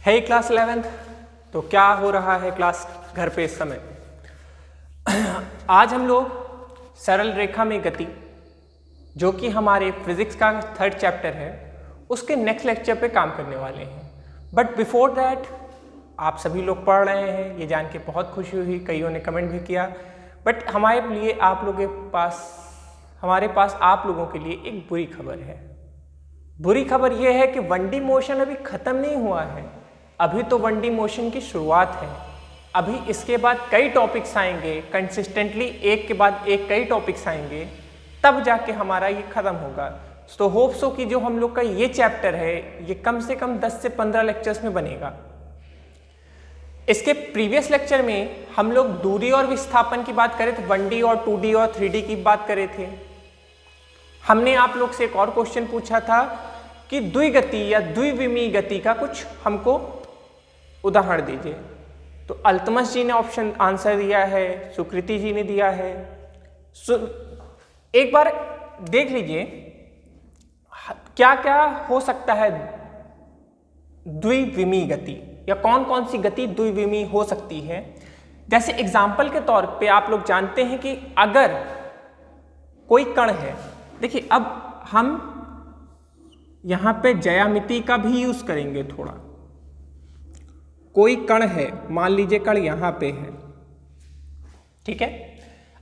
है class 11th। तो क्या हो रहा है क्लास घर पे इस समय? आज हम लोग सरल रेखा में गति, जो कि हमारे फिजिक्स का 3rd चैप्टर है, उसके नेक्स्ट लेक्चर पे काम करने वाले हैं। बट बिफोर दैट आप सभी लोग पढ़ रहे हैं, ये जान के बहुत खुशी हुई, कईयों ने कमेंट भी किया। बट हमारे लिए हमारे पास आप लोगों के लिए एक बुरी खबर है। बुरी खबर यह है कि 1D मोशन अभी ख़त्म नहीं हुआ है, अभी तो 1D मोशन की शुरुआत है। अभी इसके बाद कई टॉपिक्स आएंगे, कंसिस्टेंटली एक के बाद एक कई टॉपिक्स आएंगे, तब जाके हमारा ये ख़त्म होगा। तो होप सो कि जो हम लोग का ये चैप्टर है, ये कम से कम 10 से 15 लेक्चर्स में बनेगा। इसके प्रीवियस लेक्चर में हम लोग दूरी और विस्थापन की बात करे थे, 1D और 2D और 3D की बात करे थे। हमने आप लोग से एक और क्वेश्चन पूछा था कि द्विगति या द्विविमीय गति का कुछ हमको उदाहरण दीजिए। तो अल्तमस जी ने ऑप्शन आंसर दिया है, सुकृति जी ने दिया है। एक बार देख लीजिए क्या क्या हो सकता है द्विविमीय गति, या कौन कौन सी गति द्विविमीय हो सकती है। जैसे एग्जाम्पल के तौर पे आप लोग जानते हैं कि अगर कोई कण है, देखिए अब हम यहां पे ज्यामिति का भी यूज करेंगे थोड़ा। कोई कण है, मान लीजिए कण यहां पे है, ठीक है।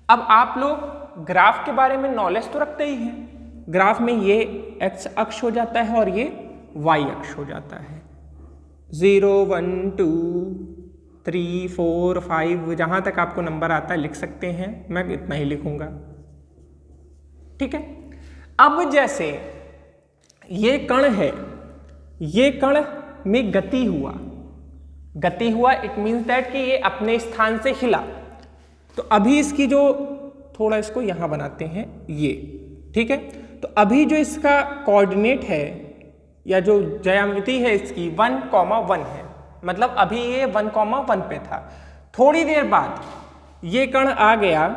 अब आप लोग ग्राफ के बारे में नॉलेज तो रखते ही हैं। ग्राफ में ये एक्स अक्ष हो जाता है और ये वाई अक्ष हो जाता है। 0 1 2 3 4 5 जहां तक आपको नंबर आता है लिख सकते हैं, मैं इतना ही लिखूंगा, ठीक है। अब जैसे ये कण है, ये कण में गति हुआ, इट मीन्स दैट कि ये अपने स्थान से हिला। तो अभी इसकी जो थोड़ा इसको यहां बनाते हैं ये, ठीक है। तो अभी जो इसका कोऑर्डिनेट है या जो ज्यामिति है इसकी 1,1 है, मतलब अभी ये 1,1 पे था। थोड़ी देर बाद ये कण आ गया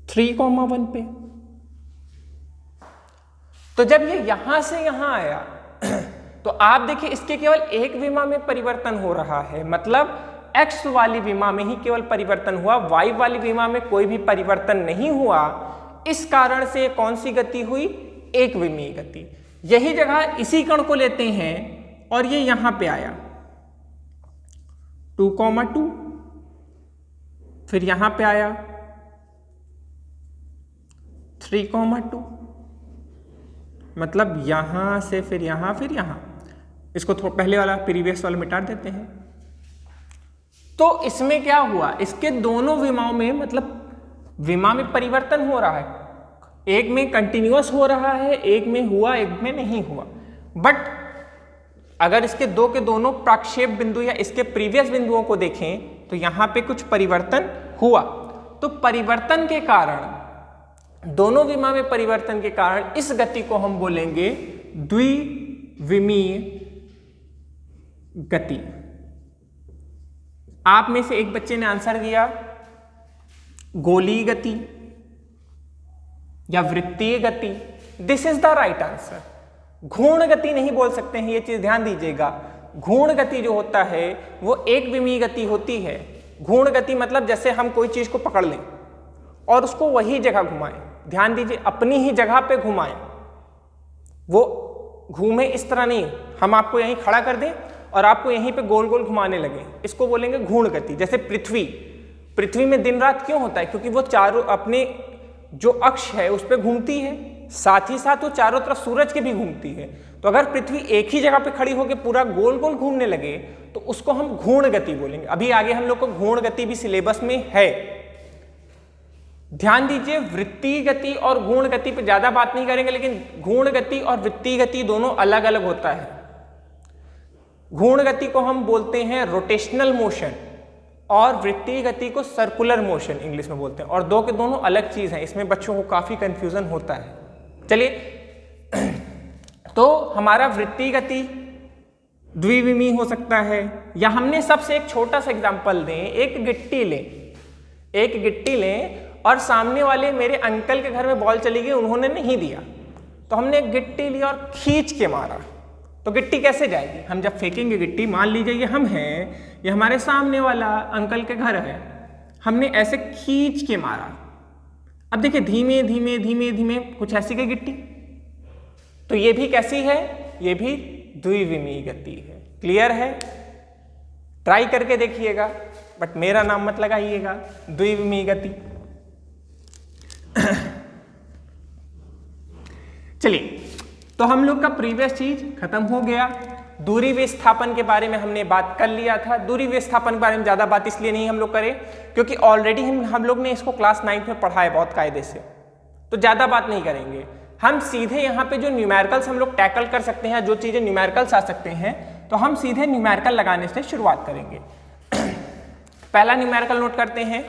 3,1 पे। तो जब ये यहां से यहां आया तो आप देखिए इसके केवल एक विमा में परिवर्तन हो रहा है, मतलब x वाली विमा में ही केवल परिवर्तन हुआ, y वाली विमा में कोई भी परिवर्तन नहीं हुआ। इस कारण से कौन सी गति हुई? एक विमीय गति। यही जगह इसी कण को लेते हैं और ये यहां पे आया 2,2, फिर यहां पे आया 3,2, मतलब यहां से फिर यहां फिर यहां। इसको पहले वाला प्रीवियस वाला मिटा देते हैं। तो इसमें क्या हुआ? इसके दोनों विमाओं में, मतलब विमा में परिवर्तन हो रहा है, एक में कंटिन्यूअस हो रहा है, एक में हुआ, एक में नहीं हुआ। बट अगर इसके के दोनों प्रक्षेप बिंदु या इसके प्रीवियस बिंदुओं को देखें तो यहां पे कुछ परिवर्तन हुआ। तो परिवर्तन के कारण, दोनों विमा में परिवर्तन के कारण इस गति को हम बोलेंगे द्विविमीय गति। आप में से एक बच्चे ने आंसर दिया गोलीय गति या वृत्तीय गति। This is the right answer. घूर्ण गति नहीं बोल सकते हैं, ये चीज ध्यान दीजिएगा। घूर्ण गति जो होता है वो एक विमीय गति होती है। घूर्ण गति मतलब जैसे हम कोई चीज को पकड़ लें और उसको वही जगह घुमाएं, ध्यान दीजिए अपनी ही जगह पे घुमाएं, वो घूमे इस तरह नहीं, हम आपको यहीं खड़ा कर दें और आपको यहीं पे गोल गोल घुमाने लगे, इसको बोलेंगे घूर्ण गति। जैसे पृथ्वी में दिन रात क्यों होता है? क्योंकि वो चारों अपने जो अक्ष है उस पर घूमती है, साथ ही साथ वो चारों तरफ सूरज के भी घूमती है। तो अगर पृथ्वी एक ही जगह पे खड़ी होकर पूरा गोल गोल घूमने लगे तो उसको हम घूर्ण गति बोलेंगे। अभी आगे हम लोग को घूर्ण गति भी सिलेबस में है, ध्यान दीजिए। वृत्तीय गति और घूर्ण गति पे ज्यादा बात नहीं करेंगे, लेकिन घूर्ण गति और वृत्तीय गति दोनों अलग अलग होता है। घूर्ण गति को हम बोलते हैं रोटेशनल मोशन और वृत्तीय गति को सर्कुलर मोशन इंग्लिश में बोलते हैं, और दो के दोनों अलग चीज हैं। इसमें बच्चों को काफी कंफ्यूजन होता है। चलिए, तो हमारा वृत्तीय गति द्विविमीय हो सकता है, या हमने सबसे एक छोटा सा एग्जांपल दें, एक गिट्टी लें और सामने वाले मेरे अंकल के घर में बॉल चली गई, उन्होंने नहीं दिया, तो हमने एक गिट्टी ली और खींच के मारा, तो गिट्टी कैसे जाएगी? हम जब फेंकेंगे गिट्टी, मान लीजिए ये हम हैं, ये हमारे सामने वाला अंकल के घर है, हमने ऐसे खींच के मारा, अब देखिए धीमे धीमे धीमे धीमे कुछ ऐसी की गिट्टी, तो ये भी कैसी है? ये भी द्विविमीय गति है। क्लियर है? ट्राई करके देखिएगा, बट मेरा नाम मत लगाइएगा, द्विविमीय गति। चलिए, तो हम लोग का प्रीवियस चीज खत्म हो गया। दूरी विस्थापन के बारे में हमने बात कर लिया था। दूरी विस्थापन के बारे में ज्यादा बात इसलिए नहीं हम लोग करें क्योंकि ऑलरेडी हम लोग ने इसको क्लास 9 में पढ़ा है बहुत कायदे से, तो ज्यादा बात नहीं करेंगे। हम सीधे यहाँ पे जो न्यूमेरिकल्स हम लोग टैकल कर सकते हैं, जो चीजें न्यूमेरिकल्स आ सकते हैं, तो हम सीधे न्यूमेरिकल लगाने से शुरुआत करेंगे। पहला न्यूमेरिकल नोट करते हैं।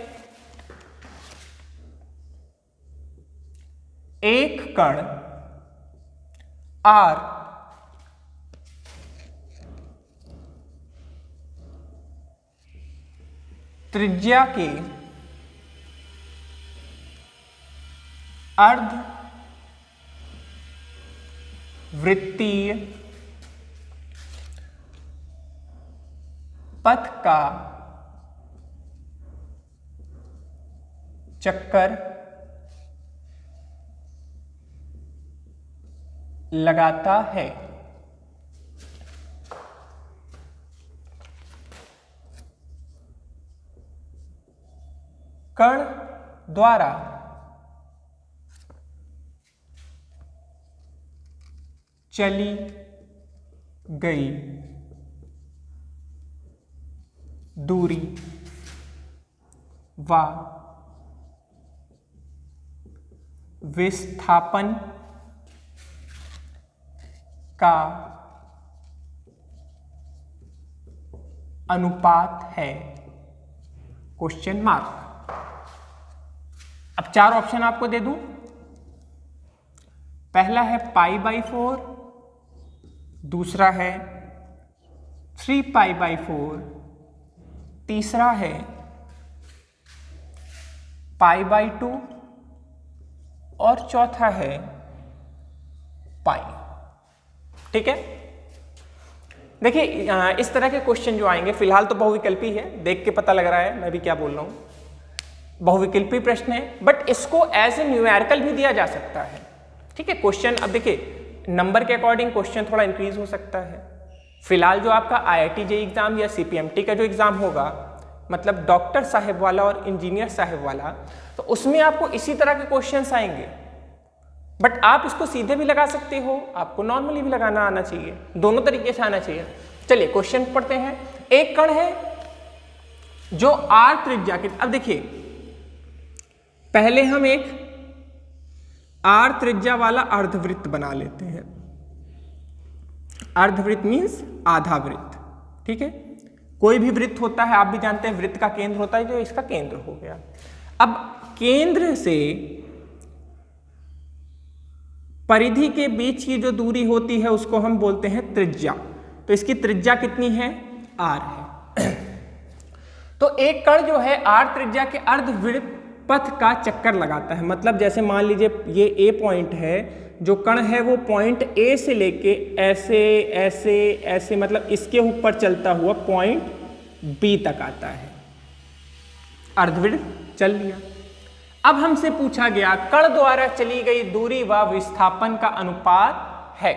एक कण R त्रिज्या के अर्ध वृत्तीय पथ का चक्कर लगाता है। कण द्वारा चली गई दूरी व विस्थापन का अनुपात है। Question mark. अब 4 ऑप्शन आपको दे दूं। पहला है π/4, दूसरा है 3π/4, तीसरा है π/2 और चौथा है पाई। ठीक है, देखिए इस तरह के क्वेश्चन जो आएंगे, फिलहाल तो बहुविकल्पी है, देख के पता लग रहा है मैं भी क्या बोल रहा हूं, बहुविकल्पी प्रश्न है, बट इसको एज ए न्यूमेरिकल भी दिया जा सकता है। ठीक है, क्वेश्चन अब देखिए नंबर के अकॉर्डिंग क्वेश्चन थोड़ा इंक्रीज हो सकता है। फिलहाल जो आपका IIT JEE एग्जाम या CPMT का जो एग्जाम होगा, मतलब डॉक्टर साहब वाला और इंजीनियर साहब वाला, तो उसमें आपको इसी तरह के क्वेश्चंस आएंगे, बट आप इसको सीधे भी लगा सकते हो, आपको नॉर्मली भी लगाना आना चाहिए, दोनों तरीके से आना चाहिए। चलिए क्वेश्चन पढ़ते हैं। एक कण है जो R त्रिज्या के, अब देखिए पहले हम एक R त्रिज्या वाला अर्धवृत्त बना लेते हैं। अर्धवृत्त मीन्स आधा वृत्त। ठीक है, कोई भी वृत्त होता है, आप भी जानते हैं वृत्त का केंद्र होता है, जो इसका केंद्र हो गया। अब केंद्र से परिधि के बीच की जो दूरी होती है उसको हम बोलते हैं त्रिज्या। तो इसकी त्रिज्या कितनी है? R है। तो एक कण जो है R त्रिज्या के अर्धवृत्त पथ का चक्कर लगाता है। मतलब जैसे मान लीजिए ये A पॉइंट है, जो कण है वो पॉइंट A से लेके ऐसे ऐसे ऐसे, मतलब इसके ऊपर चलता हुआ पॉइंट B तक आता है। अर्धवृत्त चल लिया। अब हमसे पूछा गया कण द्वारा चली गई दूरी व विस्थापन का अनुपात है।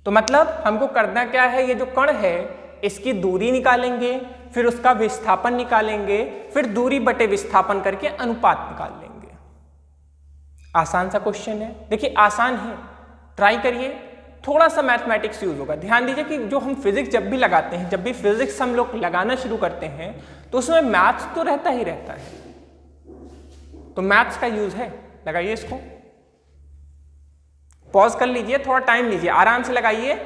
तो मतलब हमको करना क्या है, ये जो कण है इसकी दूरी निकालेंगे, फिर उसका विस्थापन निकालेंगे, फिर दूरी बटे विस्थापन करके अनुपात निकाल लेंगे। आसान सा क्वेश्चन है, देखिए आसान है, ट्राई करिए। थोड़ा सा मैथमेटिक्स यूज होगा। ध्यान दीजिए कि जो हम फिजिक्स जब भी लगाते हैं, जब भी फिजिक्स हम लोग लगाना शुरू करते हैं, तो उसमें मैथ्स तो रहता ही रहता है, तो मैथ्स का यूज है, लगाइए इसको। पॉज कर लीजिए, थोड़ा टाइम लीजिए, आराम से लगाइए।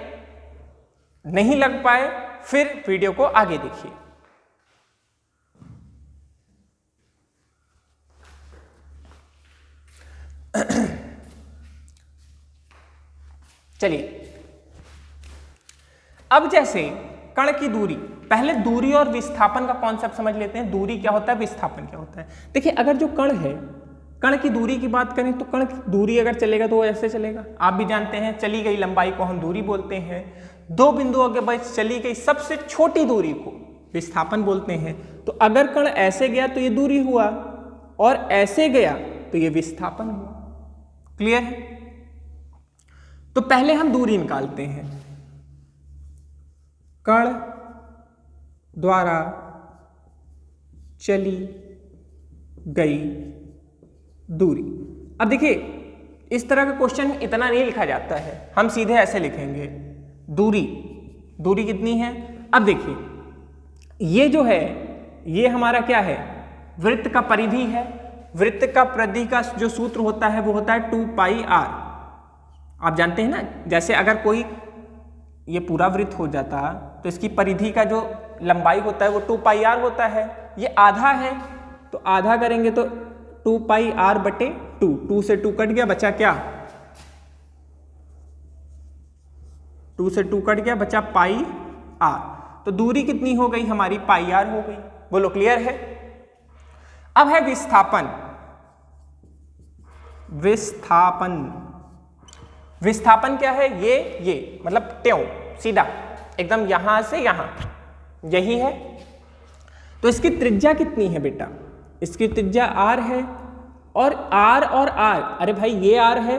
नहीं लग पाए फिर वीडियो को आगे देखिए। चलिए, अब जैसे कण की दूरी, पहले दूरी और विस्थापन का कॉन्सेप्ट समझ लेते हैं। दूरी क्या होता है, विस्थापन क्या होता है। देखिए अगर जो कण है, कण की दूरी की बात करें तो कण की दूरी अगर चलेगा तो वो ऐसे चलेगा, आप भी जानते हैं चली गई लंबाई को हम दूरी बोलते हैं। दो बिंदुओं के बीच चली गई सबसे छोटी दूरी को विस्थापन बोलते हैं। तो अगर कण ऐसे गया तो ये दूरी हुआ, और ऐसे गया तो ये विस्थापन हुआ। क्लियर है? तो पहले हम दूरी निकालते हैं। कण द्वारा चली गई दूरी। अब देखिए इस तरह का क्वेश्चन इतना नहीं लिखा जाता है, हम सीधे ऐसे लिखेंगे दूरी कितनी है। अब देखिए ये जो है ये हमारा क्या है, वृत्त का परिधि है। वृत्त का परिधि का जो सूत्र होता है वो होता है 2πr। आप जानते हैं ना, जैसे अगर कोई ये पूरा वृत्त हो जाता तो इसकी परिधि का जो लंबाई होता है वो 2πr होता है। ये आधा है तो आधा करेंगे तो 2πr/2, 2 से 2 कट गया, बचा क्या, 2 से 2 कट गया, बचा πr। तो दूरी कितनी हो गई हमारी, πr हो गई। बोलो क्लियर है? अब है विस्थापन। विस्थापन क्या है, ये मतलब त्यों सीधा एकदम यहां से यहां, यही है। तो इसकी त्रिज्या कितनी है बेटा, इसकी त्रिज्या r है, और r, अरे भाई ये r है,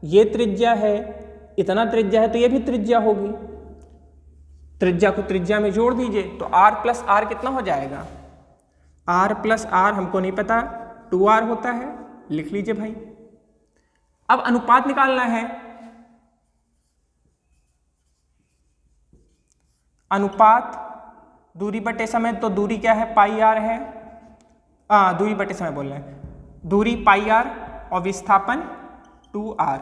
ये त्रिज्या है, इतना त्रिज्या है तो ये भी त्रिज्या होगी। त्रिज्या को त्रिज्या में जोड़ दीजिए तो r प्लस r कितना हो जाएगा, r प्लस r हमको नहीं पता, 2r होता है, लिख लीजिए भाई। अब अनुपात निकालना है। अनुपात दूरी बटे समय, तो दूरी क्या है, πr है, दूरी बटे समय बोल रहे हैं, दूरी πr और विस्थापन 2r।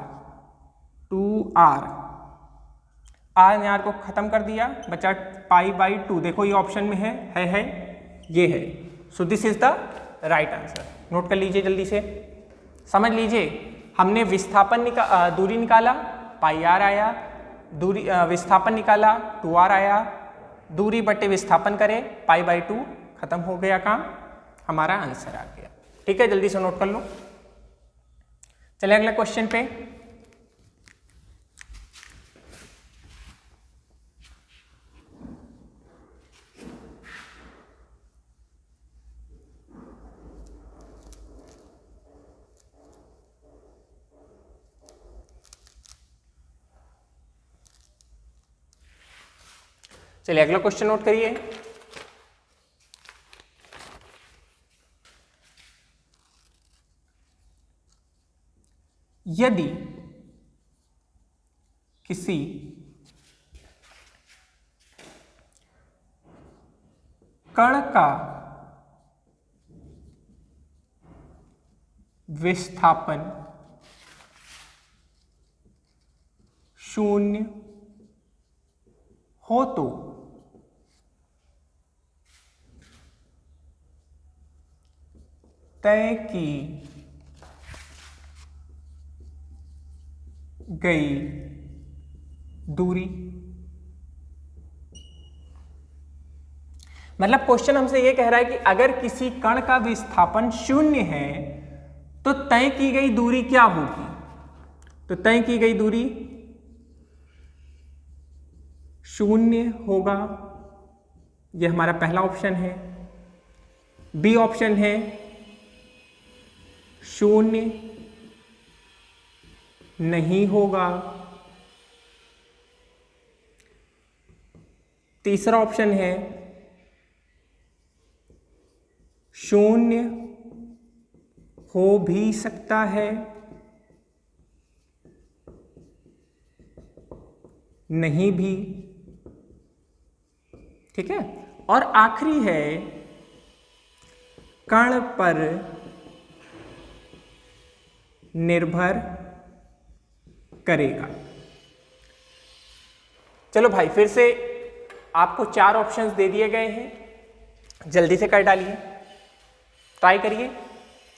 r ने r को खत्म कर दिया, बचा π/2। देखो ये ऑप्शन में है ये है। So this is the right answer. Note कर लीजिए जल्दी से, समझ लीजिए। हमने विस्थापन दूरी निकाला, πr आया, दूरी विस्थापन निकाला 2r आया, दूरी बटे विस्थापन करें π/2, खत्म हो गया काम, हमारा आंसर आ गया। ठीक है, जल्दी से नोट कर लो। चले अगले क्वेश्चन पे। चलिए अगला क्वेश्चन नोट करिए। यदि किसी कण का विस्थापन 0 हो तो तय की गई दूरी, मतलब क्वेश्चन हमसे यह कह रहा है कि अगर किसी कण का विस्थापन 0 है तो तय की गई दूरी क्या होगी। तो तय की गई दूरी 0 होगा, यह हमारा पहला ऑप्शन है। बी ऑप्शन है 0 नहीं होगा। तीसरा ऑप्शन है 0 हो भी सकता है, नहीं भी। ठीक है, और आखिरी है कण पर निर्भर करेगा। चलो भाई फिर से आपको 4 ऑप्शंस दे दिए गए हैं, जल्दी से कर डालिए, ट्राई करिए,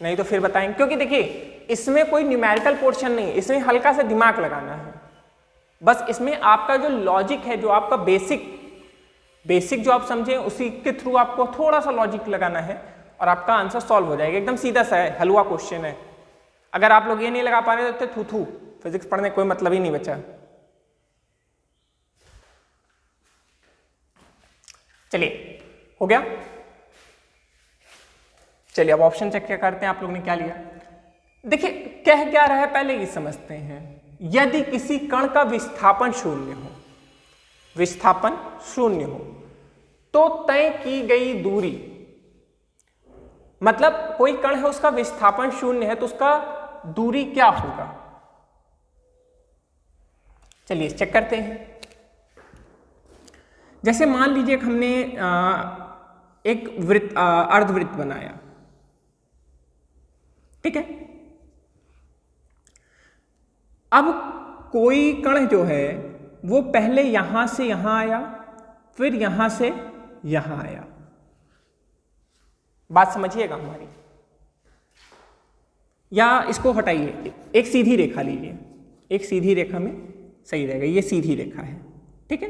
नहीं तो फिर बताएंगे। क्योंकि देखिए इसमें कोई न्यूमेरिकल पोर्शन नहीं है, इसमें हल्का सा दिमाग लगाना है बस। इसमें आपका जो लॉजिक है, जो आपका बेसिक जो आप समझे उसी के थ्रू आपको थोड़ा सा लॉजिक लगाना है और आपका आंसर सॉल्व हो जाएगा। एकदम सीधा सा है, हलवा क्वेश्चन है। अगर आप लोग ये नहीं लगा पा रहे तो थू थू, फिजिक्स पढ़ने कोई मतलब ही नहीं बचा। चलिए, हो गया। चलिए अब ऑप्शन चेक क्या करते हैं, आप लोग ने क्या लिया। देखिए कह क्या रहा है पहले ये समझते हैं। यदि किसी कण का विस्थापन शून्य हो, विस्थापन शून्य हो, तो तय की गई दूरी, मतलब कोई कण है उसका विस्थापन शून्य है तो उसका दूरी क्या होगा। चलिए चेक करते हैं। जैसे मान लीजिए हमने एक वृत्त, अर्धवृत्त बनाया, ठीक है। अब कोई कण जो है वो पहले यहां से यहां आया, फिर यहां से यहां आया। बात समझिएगा हमारी, या इसको हटाइए, एक सीधी रेखा लीजिए, एक सीधी रेखा में सही रहेगा, ये सीधी रेखा है, ठीक है।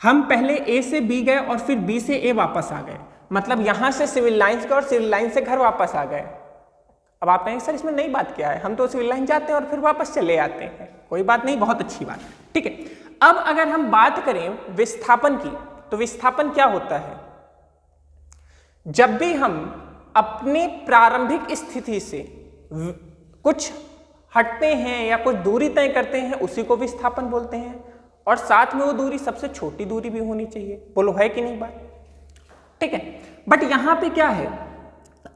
हम पहले ए से बी गए और फिर बी से ए वापस आ गए, मतलब यहां से सिविल लाइंस गए और सिविल लाइन से घर वापस आ गए। अब आप कहेंगे सर इसमें नई बात क्या है, हम तो सिविल लाइन जाते हैं और फिर वापस चले आते हैं। कोई बात नहीं, बहुत अच्छी बात है, ठीक है। अब अगर हम बात करें विस्थापन की, तो विस्थापन क्या होता है। जब भी हम अपने प्रारंभिक स्थिति से कुछ हटते हैं या कुछ दूरी तय करते हैं, उसी को विस्थापन बोलते हैं। और साथ में वो दूरी सबसे छोटी दूरी भी होनी चाहिए। बोलो है कि नहीं बात, ठीक है। बट यहां पे क्या है,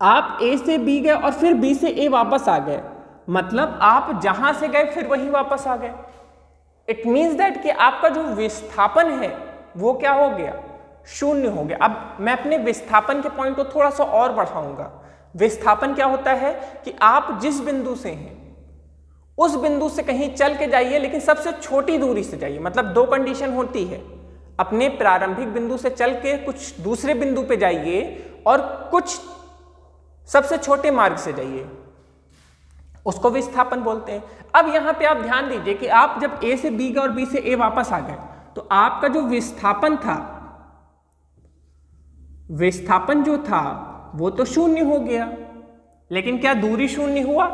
आप ए से बी गए और फिर बी से ए वापस आ गए, मतलब आप जहां से गए फिर वहीं वापस आ गए। इट मीन्स दैट कि आपका जो विस्थापन है वो क्या हो गया, शून्य हो गया। अब मैं अपने विस्थापन के पॉइंट को थोड़ा सा और बढ़ाऊंगा। विस्थापन क्या होता है कि आप जिस बिंदु से हैं उस बिंदु से कहीं चल के जाइए, लेकिन सबसे छोटी दूरी से जाइए। मतलब दो कंडीशन होती है, अपने प्रारंभिक बिंदु से चल के कुछ दूसरे बिंदु पे जाइए और कुछ सबसे छोटे मार्ग से जाइए, उसको विस्थापन बोलते हैं। अब यहां पे आप ध्यान दीजिए कि आप जब ए से बी गए और बी से ए वापस आ गए, तो आपका जो विस्थापन था, विस्थापन जो था वो तो शून्य हो गया, लेकिन क्या दूरी शून्य हुआ?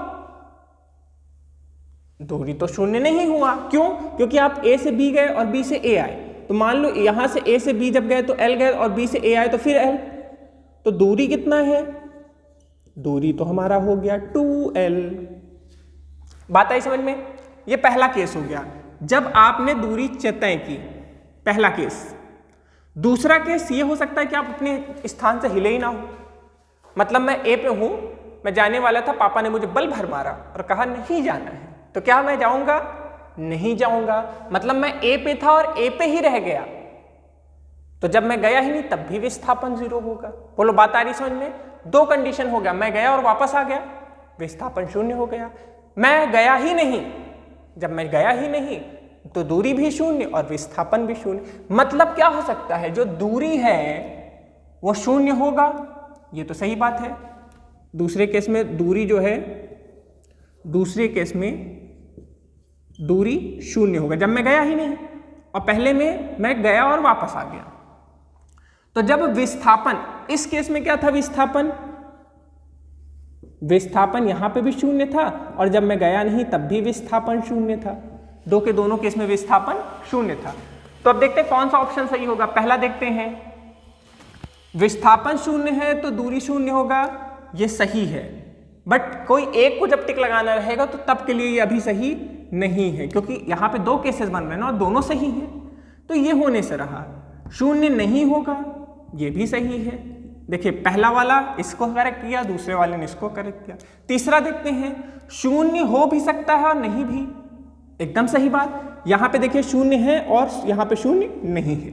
दूरी तो शून्य नहीं हुआ। क्यों? क्योंकि आप ए से बी गए और बी से ए आए। तो मान लो यहां से ए से बी जब गए तो एल गए और बी से ए आए तो फिर एल, तो दूरी कितना है? दूरी तो हमारा हो गया 2l। बात आई समझ में? ये पहला केस हो गया जब आपने दूरी तय की, पहला केस। दूसरा केस ये हो सकता है कि आप अपने स्थान से हिले ही ना हो। मतलब मैं ए पे हूं, मैं जाने वाला था, पापा ने मुझे बल भर मारा और कहा नहीं जाना है, तो क्या मैं जाऊंगा? नहीं जाऊंगा। मतलब मैं ए पे था और ए पे ही रह गया, तो जब मैं गया ही नहीं तब भी विस्थापन 0 होगा। बोलो बात आ रही समझ में? दो कंडीशन हो गया, मैं गया और वापस आ गया, विस्थापन 0 हो गया। मैं गया ही नहीं, जब मैं गया ही नहीं तो दूरी भी 0 और विस्थापन भी 0। मतलब क्या हो सकता है, जो दूरी है वो 0 होगा, ये तो सही बात है। दूसरे केस में दूरी जो है, दूसरे केस में दूरी 0 होगा जब मैं गया ही नहीं, और पहले में मैं गया और वापस आ गया। तो जब विस्थापन, इस केस में क्या था, विस्थापन यहां पे भी 0 था और जब मैं गया नहीं तब भी विस्थापन 0 था। दो के दोनों केस में विस्थापन 0 था। तो अब देखते हैं कौन सा ऑप्शन सही होगा। पहला देखते हैं, विस्थापन 0 है तो दूरी 0 होगा, ये सही है। बट कोई एक को जब टिक लगाना रहेगा तो तब के लिए ये अभी सही नहीं है, क्योंकि यहां पे दो केसेस बन रहे हैं ना और दोनों सही हैं, तो ये होने से रहा 0 नहीं होगा, ये भी सही है। देखिए पहला वाला इसको करेक्ट किया, दूसरे वाले ने इसको करेक्ट किया। तीसरा देखते हैं, 0 हो भी सकता है और नहीं भी, एकदम सही बात। यहां पे देखिए 0 है और यहां पे 0 नहीं है,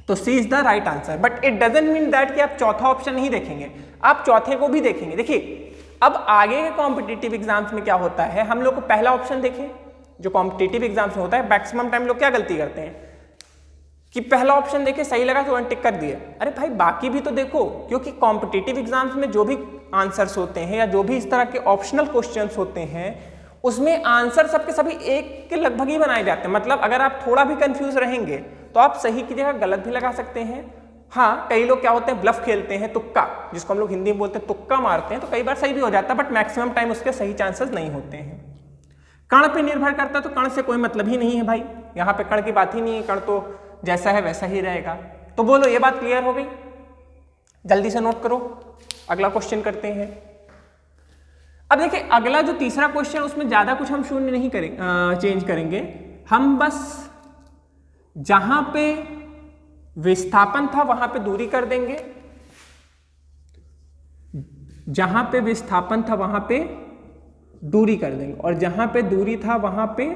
तो C is the right answer. But it doesn't mean that कि आप चौथा ऑप्शन नहीं देखेंगे, आप चौथे को भी देखेंगे। देखिए अब आगे के कॉम्पिटिटिव एग्जाम्स में क्या होता है, हम लोग को पहला ऑप्शन देखें, जो कॉम्पिटिटिव एग्जाम्स में होता है, मैक्सिमम टाइम लोग क्या गलती करते हैं कि पहला ऑप्शन देखे, सही लगा तो टिक कर दिए। अरे भाई बाकी भी तो देखो, क्योंकि कॉम्पिटिटिव एग्जाम्स में जो भी आंसर्स होते हैं या जो भी इस तरह के ऑप्शनल क्वेश्चंस होते हैं, उसमें आंसर सबके सभी एक के लगभग ही बनाए जाते हैं। मतलब अगर आप थोड़ा भी कंफ्यूज रहेंगे तो आप सही की जगह गलत भी लगा सकते हैं, हाँ, कई लोग क्या होते हैं, ब्लफ खेलते हैं, तुक्का, जिसको हम लोग हिंदी में बोलते हैं तुक्का मारते हैं, तो कई बार सही भी हो जाता है, बट मैक्सिमम टाइम उसके सही चांसेस नहीं होते हैं। कण पे निर्भर करता है, तो कण से कोई मतलब ही नहीं है भाई, यहाँ पे कण की बात ही नहीं है, कण तो जैसा है वैसा ही रहेगा। तो बोलो ये बात क्लियर हो गई? जल्दी से नोट करो, अगला क्वेश्चन करते हैं। अब देखिए अगला जो तीसरा क्वेश्चन, उसमें ज्यादा कुछ हम शून्य नहीं करेंगे, चेंज करेंगे, हम बस जहां पे विस्थापन था वहां पे दूरी कर देंगे, जहां पे विस्थापन था वहां पे दूरी कर देंगे, और जहां पे दूरी था वहां पे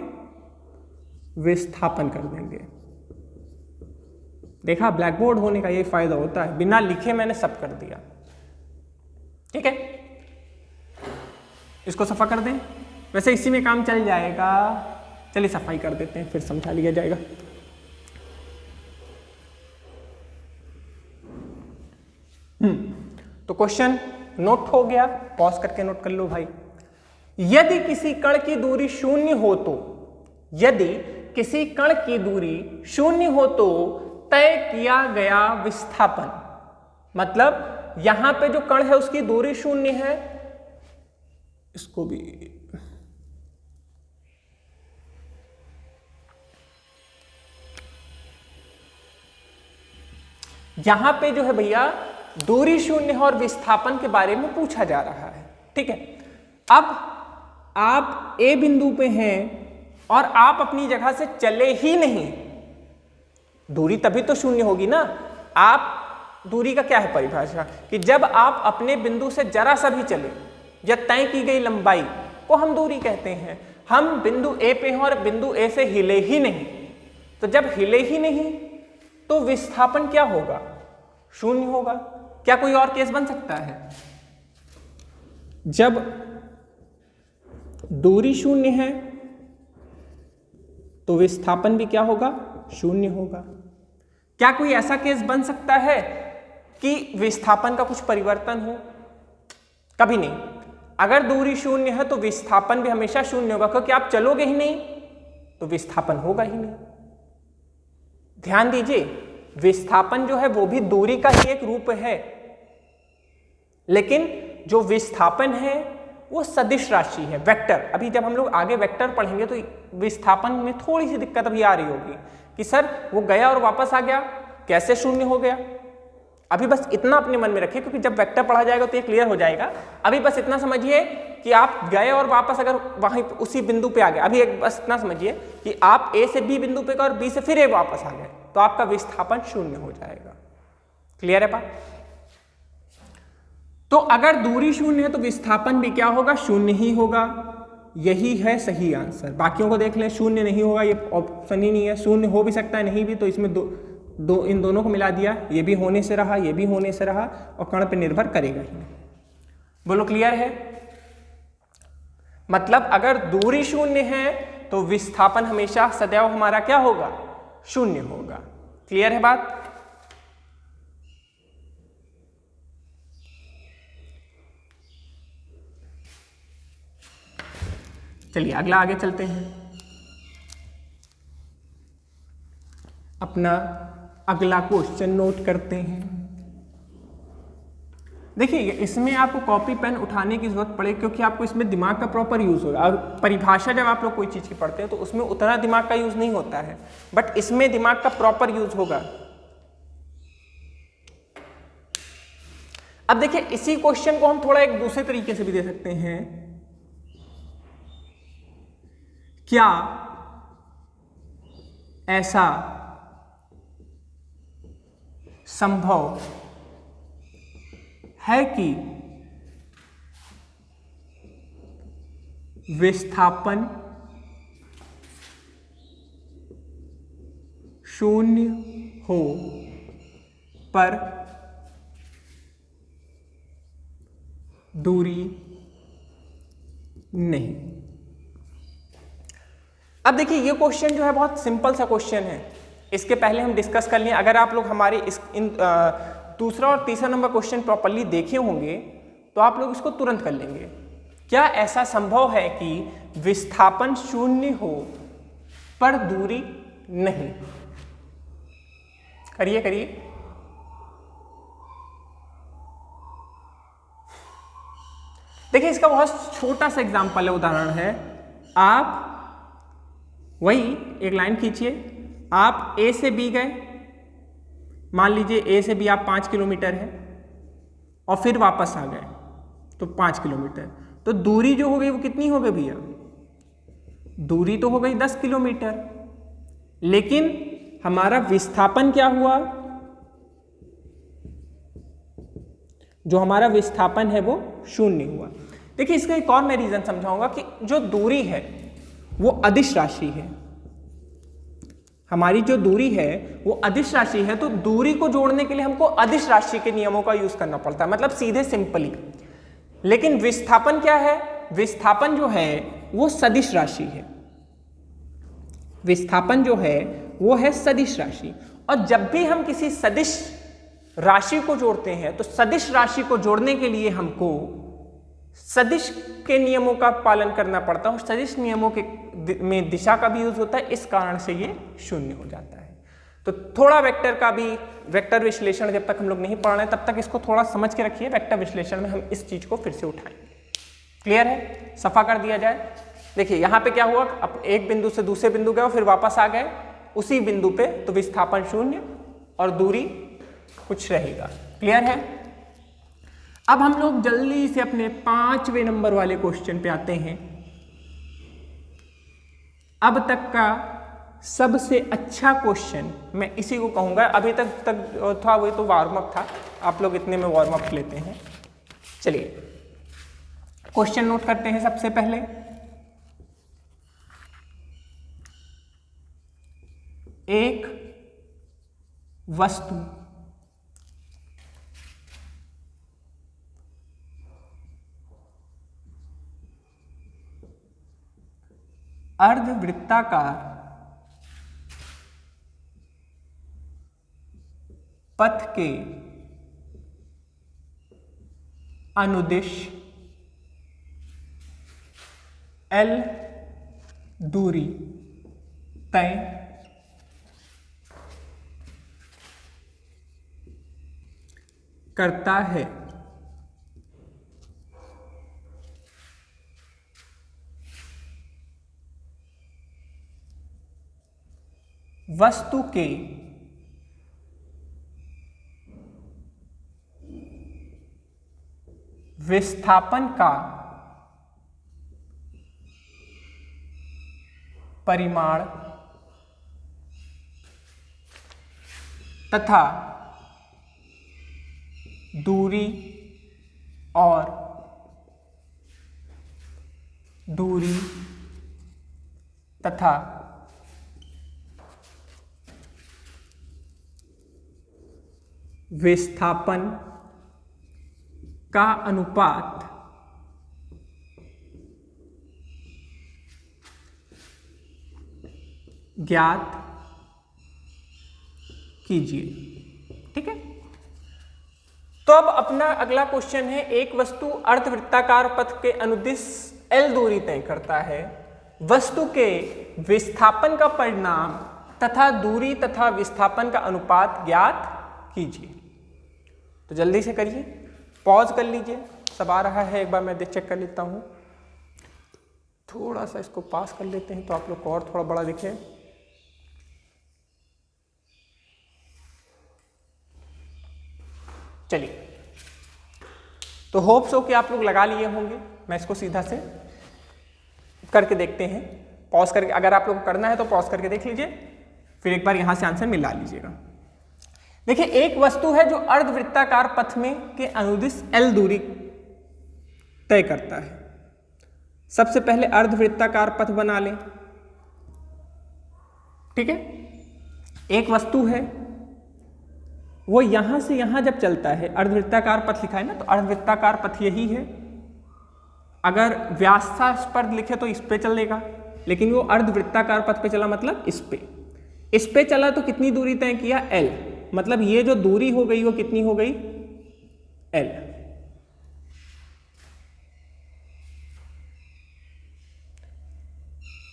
विस्थापन कर देंगे। देखा, ब्लैक बोर्ड होने का ये फायदा होता है, बिना लिखे मैंने सब कर दिया। ठीक है, इसको सफा कर दें, वैसे इसी में काम चल जाएगा, चलिए सफाई कर देते हैं, फिर समझा लिया जाएगा। तो क्वेश्चन नोट हो गया, पॉज करके नोट कर लो भाई। यदि किसी कण की दूरी शून्य हो तो, यदि किसी कण की दूरी शून्य हो तो तय किया गया विस्थापन, मतलब यहां पे जो कण है उसकी दूरी शून्य है, इसको भी यहां पे जो है भैया दूरी शून्य है और विस्थापन के बारे में पूछा जा रहा है। ठीक है, अब आप ए बिंदु पे हैं और आप अपनी जगह से चले ही नहीं, दूरी तभी तो शून्य होगी ना। आप, दूरी का क्या है परिभाषा, कि जब आप अपने बिंदु से जरा सा भी चले या तय की गई लंबाई को हम दूरी कहते हैं। हम बिंदु ए पे हैं और बिंदु ए से हिले ही नहीं, तो जब हिले ही नहीं तो विस्थापन क्या होगा, शून्य होगा। क्या कोई और केस बन सकता है? जब दूरी शून्य है तो विस्थापन भी क्या होगा, शून्य होगा। क्या कोई ऐसा केस बन सकता है कि विस्थापन का कुछ परिवर्तन हो? कभी नहीं। अगर दूरी शून्य है तो विस्थापन भी हमेशा शून्य होगा, क्योंकि आप चलोगे ही नहीं तो विस्थापन होगा ही नहीं। ध्यान दीजिए, विस्थापन जो है वो भी दूरी का ही एक रूप है, लेकिन जो विस्थापन है वो सदिश राशि है, वेक्टर। अभी जब हम लोग आगे वेक्टर पढ़ेंगे तो विस्थापन में थोड़ी सी दिक्कत अभी आ रही होगी कि सर वो गया और वापस आ गया, कैसे शून्य हो गया। अभी बस इतना अपने मन में रखिए, क्योंकि जब वेक्टर पढ़ा जाएगा तो ये क्लियर हो जाएगा। अभी बस इतना समझिए कि आप गए और वापस अगर वहीं उसी बिंदु पे आ गए, अभी एक बस इतना समझिए कि आप ए से बी बिंदु पे गए और बी से फिर ए वापस आ गए, तो आपका विस्थापन शून्य हो जाएगा। क्लियर है बात? तो अगर दूरी शून्य है तो विस्थापन भी क्या होगा, शून्य ही होगा। यही है सही आंसर। बाकियों को देख लें, शून्य नहीं होगा, ये ऑप्शन ही नहीं है। शून्य हो भी सकता है, नहीं भी, तो इसमें इन दोनों को मिला दिया, ये भी होने से रहा, ये भी होने से रहा, और कण पे निर्भर करेगा ही नहीं। बोलो क्लियर है? मतलब अगर दूरी शून्य है तो विस्थापन हमेशा सदैव हमारा क्या होगा, शून्य होगा। क्लियर है बात? चलिए अगला आगे चलते हैं। अपना अगला क्वेश्चन नोट करते हैं। देखिए इसमें आपको कॉपी पेन उठाने की जरूरत पड़े, क्योंकि आपको इसमें दिमाग का प्रॉपर यूज होगा। और परिभाषा जब आप लोग कोई चीज की पढ़ते हैं तो उसमें उतना दिमाग का यूज नहीं होता है, बट इसमें दिमाग का प्रॉपर यूज होगा। अब देखिए इसी क्वेश्चन को हम थोड़ा एक दूसरे तरीके से भी दे सकते हैं। क्या ऐसा संभव है कि विस्थापन शून्य हो पर दूरी नहीं? अब देखिए ये क्वेश्चन जो है बहुत सिंपल सा क्वेश्चन है, इसके पहले हम डिस्कस कर लिए। अगर आप लोग हमारे दूसरा और तीसरा नंबर क्वेश्चन प्रॉपर्ली देखे होंगे तो आप लोग इसको तुरंत कर लेंगे। क्या ऐसा संभव है कि विस्थापन शून्य हो पर दूरी नहीं? करिए करिए। देखिए इसका बहुत छोटा सा एग्जाम्पल है, उदाहरण है, आप वही एक लाइन खींचिए, आप ए से बी गए, मान लीजिए ए से बी आप 5 किलोमीटर है और फिर वापस आ गए तो 5 किलोमीटर, तो दूरी जो हो गई वो कितनी हो गई भैया? दूरी तो हो गई 10 किलोमीटर, लेकिन हमारा विस्थापन क्या हुआ? जो हमारा विस्थापन है वो 0 हुआ। देखिए इसका एक और मैं रीजन समझाऊंगा कि जो दूरी है वो अदिश राशि है, हमारी जो दूरी है वो अदिश राशि है, तो दूरी को जोड़ने के लिए हमको अदिश राशि के नियमों का यूज करना पड़ता है, मतलब सीधे सिंपली। लेकिन विस्थापन क्या है? विस्थापन जो है वो सदिश राशि है, विस्थापन जो है वो है सदिश राशि। और जब भी हम किसी सदिश राशि को जोड़ते हैं तो सदिश राशि को जोड़ने के लिए हमको सदिश के नियमों का पालन करना पड़ता है, और सदिश नियमों के में दिशा का भी यूज होता है, इस कारण से ये 0 हो जाता है। तो थोड़ा वेक्टर का भी, वेक्टर विश्लेषण जब तक हम लोग नहीं पढ़ रहे तब तक इसको थोड़ा समझ के रखिए, वेक्टर विश्लेषण में हम इस चीज को फिर से उठाएंगे। क्लियर है? सफा कर दिया जाए। देखिए यहाँ पे क्या हुआ, अब एक बिंदु से दूसरे बिंदु गए और फिर वापस आ गए उसी बिंदु पे, तो विस्थापन 0 और दूरी कुछ रहेगा। क्लियर है? अब हम लोग जल्दी से अपने 5वें नंबर वाले क्वेश्चन पे आते हैं। अब तक का सबसे अच्छा क्वेश्चन मैं इसी को कहूंगा, अभी तक था वो तो वार्म अप था, आप लोग इतने में वार्म अप लेते हैं। चलिए क्वेश्चन नोट करते हैं। सबसे पहले एक वस्तु अर्धवृत्ताकार पथ के अनुदिश L दूरी तय करता है। वस्तु के विस्थापन का परिमाण तथा दूरी और दूरी तथा विस्थापन का अनुपात ज्ञात कीजिए। ठीक है, तो अब अपना अगला क्वेश्चन है, एक वस्तु अर्धवृत्ताकार पथ के अनुदिश L दूरी तय करता है, वस्तु के विस्थापन का परिणाम तथा दूरी तथा विस्थापन का अनुपात ज्ञात कीजिए। तो जल्दी से करिए, पॉज कर लीजिए, सब आ रहा है, एक बार मैं चेक कर लेता हूं। थोड़ा सा इसको पास कर लेते हैं तो आप लोग को और थोड़ा बड़ा दिखे। चलिए, तो होप सो कि आप लोग लगा लिए होंगे। मैं इसको सीधा से करके देखते हैं, पॉज करके, अगर आप लोग करना है तो पॉज करके देख लीजिए, फिर एक बार यहां से आंसर मिला लीजिएगा। देखिए, एक वस्तु है जो अर्धवृत्ताकार पथ में के अनुदिश L दूरी तय करता है। सबसे पहले अर्धवृत्ताकार पथ बना लें। ठीक है, एक वस्तु है वो यहां से यहां जब चलता है, अर्धवृत्ताकार पथ लिखा है ना, तो अर्धवृत्ताकार पथ यही है। अगर व्यासास्पर्ध लिखे तो इस पे चलेगा, लेकिन वो अर्धवृत्ताकार पथ पे चला, मतलब इस पे चला तो कितनी दूरी तय किया? L, मतलब ये जो दूरी हो गई वो कितनी हो गई? L।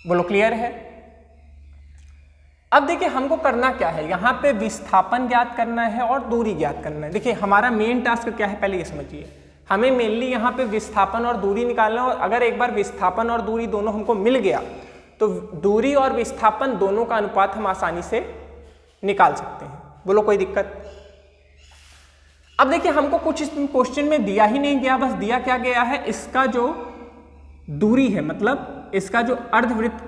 बोलो क्लियर है? अब देखिए हमको करना क्या है, यहां पे विस्थापन ज्ञात करना है और दूरी ज्ञात करना है। देखिए हमारा मेन टास्क क्या है, पहले ये समझिए। हमें मेनली यहाँ पे विस्थापन और दूरी निकालना, और अगर एक बार विस्थापन और दूरी दोनों हमको मिल गया तो दूरी और विस्थापन दोनों का अनुपात हम आसानी से निकाल सकते हैं। बोलो कोई दिक्कत? अब देखिए हमको कुछ इस क्वेश्चन में दिया ही नहीं गया, बस दिया क्या गया है, इसका जो दूरी है, मतलब इसका जो अर्धवृत्त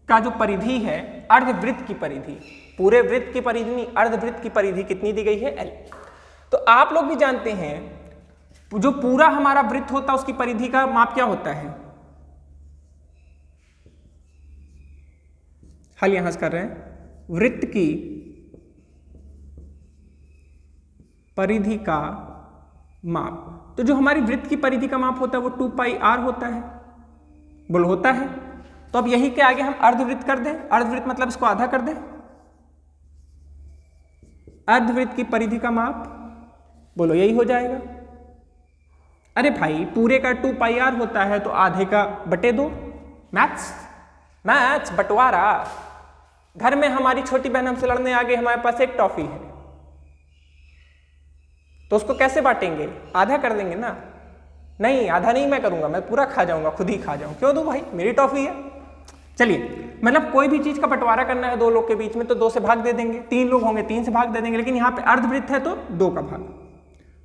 का जो परिधि है, अर्धवृत्त की परिधि, पूरे वृत्त की परिधि नहीं, अर्धवृत्त की परिधि कितनी दी गई है, L। तो आप लोग भी जानते हैं जो पूरा हमारा वृत्त होता है उसकी परिधि का माप क्या होता है, हल यहां से कर रहे हैं, वृत्त की परिधि का माप। तो जो हमारी वृत्त की परिधि का माप होता है वो 2 पाई r होता है, बोल होता है। तो अब यही के आगे हम अर्धवृत्त कर दें, अर्धवृत्त मतलब इसको आधा कर दें, अर्धवृत्त की परिधि का माप, बोलो यही हो जाएगा। अरे भाई पूरे का 2 पाई r होता है तो आधे का बटे 2, मैथ्स बंटवारा। घर में हमारी छोटी बहन हमसे लड़ने आ गई, हमारे पास एक टॉफी है तो उसको कैसे बांटेंगे, आधा कर देंगे ना? नहीं, आधा नहीं मैं करूंगा, मैं पूरा खा जाऊंगा, खुद ही खा जाऊं, क्यों दूं भाई, मेरी टॉफी है। चलिए मतलब कोई भी चीज का बंटवारा करना है 2 लोग के बीच में तो 2 से भाग दे देंगे, 3 लोग होंगे 3 से भाग दे देंगे, लेकिन यहाँ पे अर्धवृत्त है तो 2 का भाग,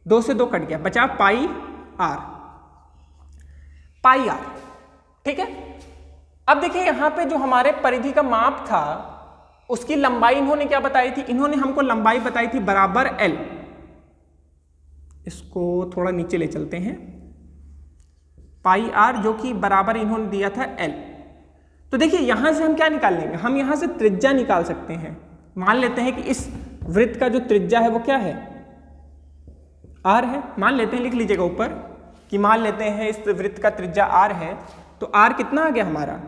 2 से 2 कट गया, बचा पाई r, पाई r, ठीक है। अब देखिए यहाँ पे जो हमारे परिधि का माप था उसकी लंबाई इन्होंने क्या बताई थी, इन्होंने हमको लंबाई बताई थी बराबर L। इसको थोड़ा नीचे ले चलते हैं, पाई r जो कि बराबर इन्होंने दिया था L। तो देखिए यहां से हम क्या निकाल लेंगे, हम यहां से त्रिज्या निकाल सकते हैं। मान लेते हैं कि इस वृत्त का जो त्रिज्या है वो क्या है, r है, मान लेते हैं, लिख लीजिएगा ऊपर कि मान लेते हैं इस वृत्त का त्रिज्या r है, तो r कितना आ गया हमारा,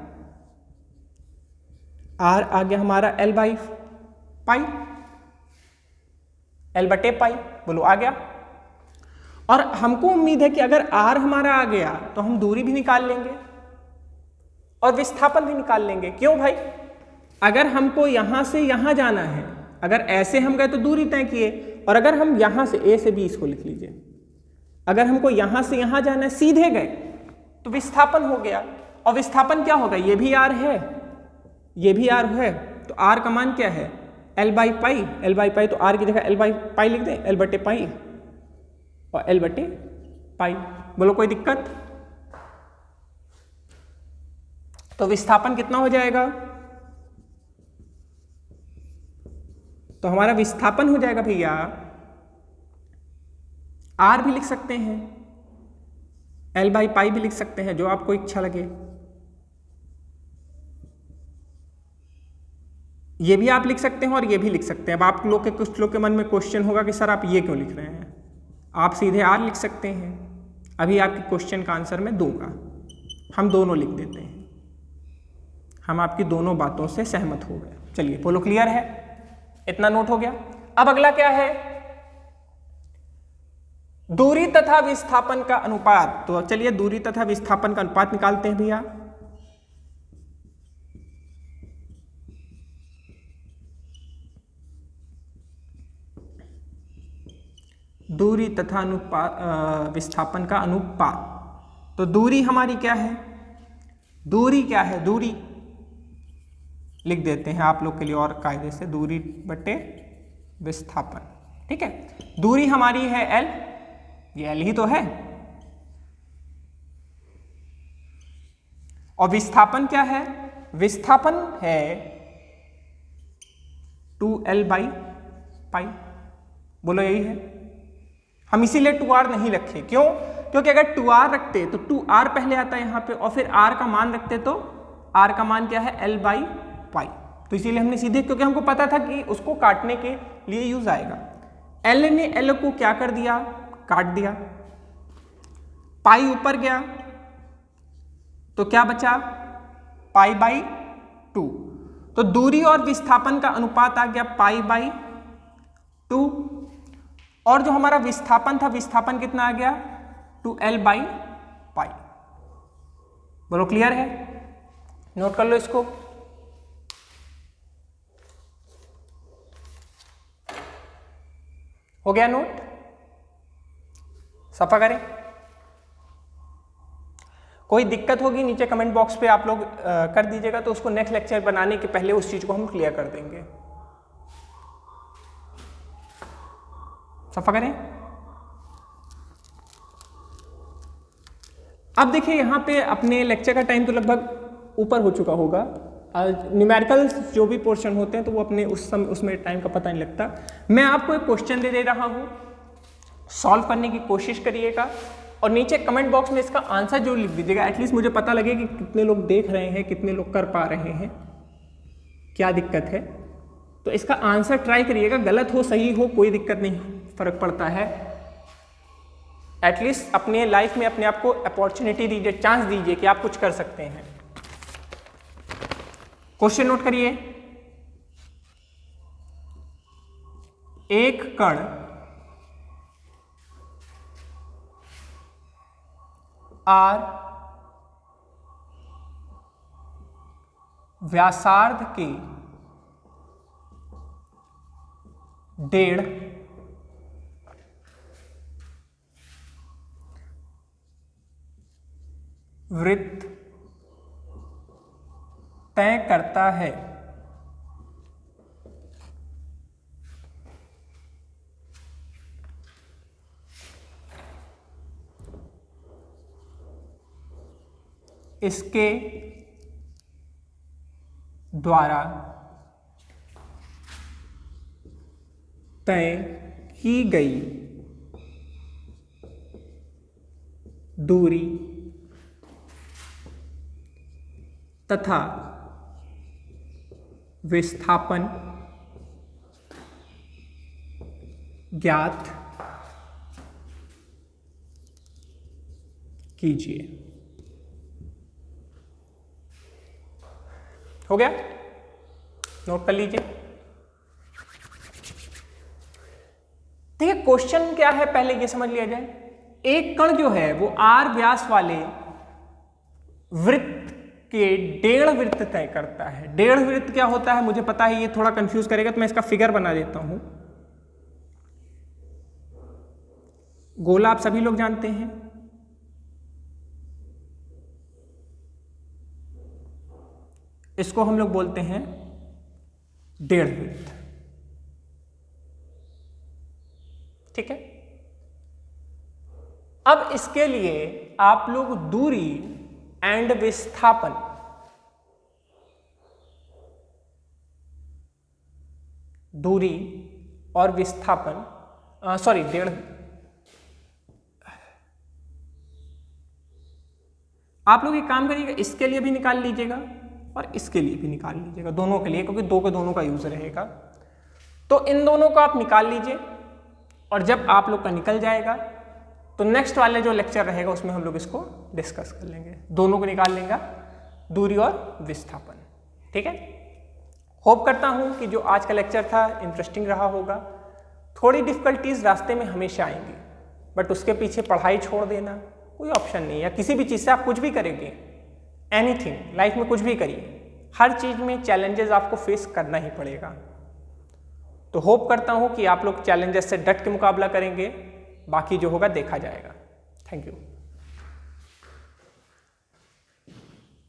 r आ गया हमारा L बाई पाई, L बटे पाई, बोलो आ गया। और हमको उम्मीद है कि अगर r हमारा आ गया तो हम दूरी भी निकाल लेंगे और विस्थापन भी निकाल लेंगे। क्यों भाई, अगर हमको यहां से यहां जाना है, अगर ऐसे हम गए तो दूरी तय किए, और अगर हम यहां से a से b, इसको लिख लीजिए, अगर हमको यहां से यहां जाना है सीधे गए तो विस्थापन हो गया, और विस्थापन क्या होगा, ये भी r है ये भी r है, तो r का मान क्या है, L by pi, L by pi, तो r की जगह L बाई पाई लिख दें, L बटे पाई और L बटे पाई, बोलो कोई दिक्कत? तो विस्थापन कितना हो जाएगा, तो हमारा विस्थापन हो जाएगा भैया, R भी लिख सकते हैं, L बाई पाई भी लिख सकते हैं, जो आपको इच्छा लगे। ये भी आप लिख सकते हैं और ये भी लिख सकते हैं। अब आप लोग के कुछ लोग के मन में क्वेश्चन होगा कि सर आप ये क्यों लिख रहे हैं, आप सीधे R लिख सकते हैं। अभी आपके क्वेश्चन का आंसर मैं दूंगा, हम दोनों लिख देते हैं, हम आपकी दोनों बातों से सहमत हो गए। चलिए बोलो क्लियर है, इतना नोट हो गया। अब अगला क्या है, दूरी तथा विस्थापन का अनुपात। तो चलिए दूरी तथा विस्थापन का अनुपात निकालते हैं भैया। दूरी तथा विस्थापन का अनुपात। तो दूरी हमारी क्या है, दूरी क्या है, दूरी लिख देते हैं आप लोग के लिए और कायदे से, दूरी बटे विस्थापन, ठीक है। दूरी हमारी है L, ये L ही तो है, और विस्थापन क्या है, विस्थापन है 2L बाई पाई, बोलो यही है। हम इसीलिए 2R नहीं रखे, क्यों, क्योंकि अगर 2R रखते तो 2R पहले आता है यहाँ पे, और फिर R का मान रखते तो R का मान क्या है, L बाई पाई। तो इसीलिए हमने सीधे, क्योंकि हमको पता था कि उसको काटने के लिए यूज आएगा। L ने L को क्या कर दिया, काट दिया, पाई ऊपर गया तो क्या बचा, पाई बाई 2। तो दूरी और विस्थापन का अनुपात आ गया पाई बाई 2, और जो हमारा विस्थापन था, विस्थापन कितना आ गया, 2L बाई पाई। बोलो क्लियर है, नोट कर लो इसको। हो गया नोट। सफा करें। कोई दिक्कत होगी नीचे कमेंट बॉक्स पे आप लोग कर दीजिएगा, तो उसको नेक्स्ट लेक्चर बनाने के पहले उस चीज को हम क्लियर कर देंगे। सफा करें। अब देखिए यहाँ पे अपने लेक्चर का टाइम तो लगभग ऊपर हो चुका होगा। न्यूमेरिकल्स जो भी पोर्शन होते हैं तो वो अपने उसमें टाइम का पता नहीं लगता। मैं आपको एक क्वेश्चन दे रहा हूँ, सॉल्व करने की कोशिश करिएगा और नीचे कमेंट बॉक्स में इसका आंसर जो लिख दीजिएगा। एटलीस्ट मुझे पता लगे कि कितने लोग देख रहे हैं, कितने लोग कर पा रहे हैं, क्या दिक्कत है। तो इसका आंसर ट्राई करिएगा, गलत हो सही हो कोई दिक्कत नहीं, फर्क पड़ता है। एटलीस्ट अपने लाइफ में अपने आप को अपॉर्चुनिटी दीजिए, चांस दीजिए कि आप कुछ कर सकते हैं। क्वेश्चन नोट करिए। एक कण आर व्यासार्ध के 1.5 वृत्त तय करता है। इसके द्वारा तय की गई दूरी तथा विस्थापन ज्ञात कीजिए। हो गया? नोट कर लीजिए। देखिए क्वेश्चन क्या है पहले ये समझ लिया जाए। एक कण जो है वो आर व्यास वाले वृत्त के 1.5 वृत्त तय करता है। 1.5 वृत्त क्या होता है मुझे पता है, ये थोड़ा कंफ्यूज करेगा तो मैं इसका फिगर बना देता हूं। गोला आप सभी लोग जानते हैं, इसको हम लोग बोलते हैं 1.5 वृत्त। ठीक है। अब इसके लिए आप लोग दूरी एंड विस्थापन दूरी और विस्थापन सॉरी 1.5 आप लोग एक काम करिएगा, इसके लिए भी निकाल लीजिएगा और इसके लिए भी निकाल लीजिएगा, दोनों के लिए, क्योंकि दो के दोनों का यूज रहेगा। तो इन दोनों को आप निकाल लीजिए और जब आप लोग का निकल जाएगा तो नेक्स्ट वाले जो लेक्चर रहेगा उसमें हम लोग इसको डिस्कस कर लेंगे, दोनों को निकाल लेंगे, दूरी और विस्थापन। ठीक है। होप करता हूं कि जो आज का लेक्चर था इंटरेस्टिंग रहा होगा। थोड़ी डिफिकल्टीज रास्ते में हमेशा आएंगी, बट उसके पीछे पढ़ाई छोड़ देना कोई ऑप्शन नहीं है। किसी भी चीज़ से आप कुछ भी करेंगे, एनीथिंग लाइफ में कुछ भी करिए, हर चीज़ में चैलेंजेस आपको फेस करना ही पड़ेगा। तो होप करता हूं कि आप लोग चैलेंजेस से डट के मुकाबला करेंगे, बाकी जो होगा देखा जाएगा। Thank you.